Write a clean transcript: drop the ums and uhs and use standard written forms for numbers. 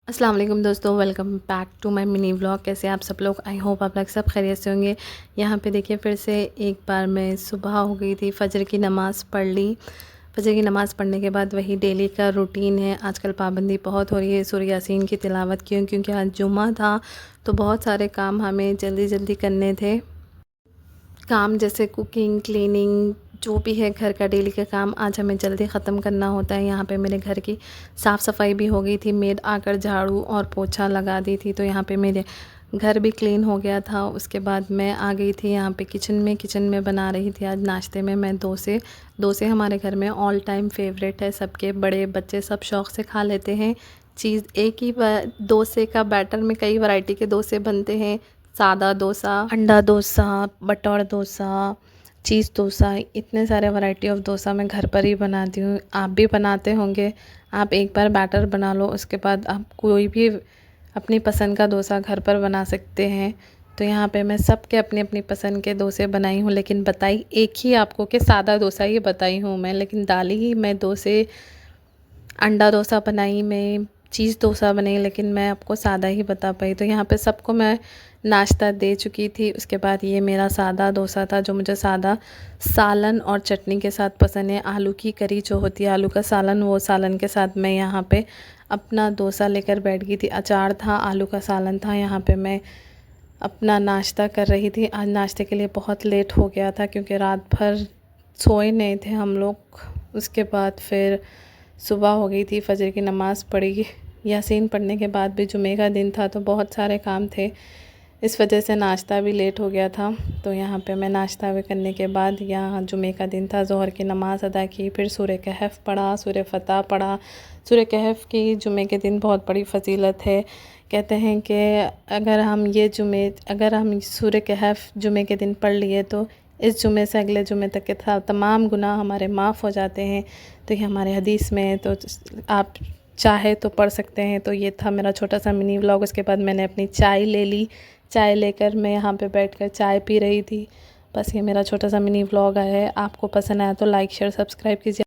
अस्सलाम वालेकुम दोस्तों, welcome back to my mini vlog. कैसे आप सब लोग? आई होप आप लोग सब खैरियत से होंगे। यहाँ पे देखिए फिर से एक बार मैं सुबह हो गई थी, फ़जर की नमाज़ पढ़ ली। फ़जर की नमाज़ पढ़ने के बाद वही डेली का रूटीन है। आजकल पाबंदी बहुत हो रही है सूरह यासीन की तिलावत की, क्योंकि आज जुम्मा था तो बहुत सारे काम हमें जल्दी जल्दी करने थे। काम जैसे कुकिंग, क्लीनिंग, जो भी है घर का डेली का काम आज हमें जल्दी ख़त्म करना होता है। यहाँ पे मेरे घर की साफ़ सफाई भी हो गई थी, मेड आकर झाड़ू और पोछा लगा दी थी, तो यहाँ पे मेरे घर भी क्लीन हो गया था। उसके बाद मैं आ गई थी यहाँ पे किचन में बना रही थी आज नाश्ते में मैं डोसे। डोसे हमारे घर में ऑल टाइम फेवरेट है, सबके बड़े बच्चे सब शौक़ से खा लेते हैं। चीज़ एक ही डोसे का बैटर में कई वैरायटी के डोसे बनते हैं। सादा डोसा, अंडा डोसा, बटर डोसा, चीज़ डोसा, इतने सारे वैरायटी ऑफ डोसा मैं घर पर ही बनाती हूँ। आप भी बनाते होंगे। आप एक बार बैटर बना लो, उसके बाद आप कोई भी अपनी पसंद का डोसा घर पर बना सकते हैं। तो यहाँ पे मैं सबके अपनी अपनी पसंद के डोसे बनाई हूँ, लेकिन बताई एक ही आपको कि सादा डोसा ही बताई हूँ मैं, लेकिन डाली ही मैं डोसे। अंडा डोसा बनाई मैं, चीज़ डोसा बनाई, लेकिन मैं आपको सादा ही बता पाई। तो यहाँ पे सबको मैं नाश्ता दे चुकी थी। उसके बाद ये मेरा सादा डोसा था, जो मुझे सादा सालन और चटनी के साथ पसंद है। आलू की करी जो होती है, आलू का सालन, वो सालन के साथ मैं यहाँ पे अपना डोसा लेकर बैठ गई थी। अचार था, आलू का सालन था। यहाँ पे मैं अपना नाश्ता कर रही थी। आज नाश्ते के लिए बहुत लेट हो गया था, क्योंकि रात भर सोए नहीं थे हम लोग। उसके बाद फिर सुबह हो गई थी, फ़जर की नमाज़ पढ़ी। यासीन पढ़ने के बाद भी जुमे का दिन था, तो बहुत सारे काम थे, इस वजह से नाश्ता भी लेट हो गया था। तो यहाँ पे मैं नाश्ता भी करने के बाद, यहाँ जुमे का दिन था, ज़ोहर की नमाज़ अदा की, फिर सूरह कहफ़ पढ़ा, सूरह फ़तह पढ़ा। सूरह कहफ़ की जुमे के दिन बहुत बड़ी फ़जीलत है। कहते हैं कि अगर हम सूरह कहफ़ जुमे के दिन पढ़ लिए, तो इस जुमे से अगले जुमे तक के तमाम गुनाह हमारे माफ़ हो जाते हैं। तो ये हमारे हदीस में है, तो आप चाहे तो पढ़ सकते हैं। तो ये था मेरा छोटा सा मिनी व्लॉग। उसके बाद मैंने अपनी चाय ले ली। चाय लेकर मैं यहाँ पे बैठकर चाय पी रही थी। बस ये मेरा छोटा सा मिनी व्लॉग है। आपको पसंद आया तो लाइक शेयर सब्सक्राइब कीजिए।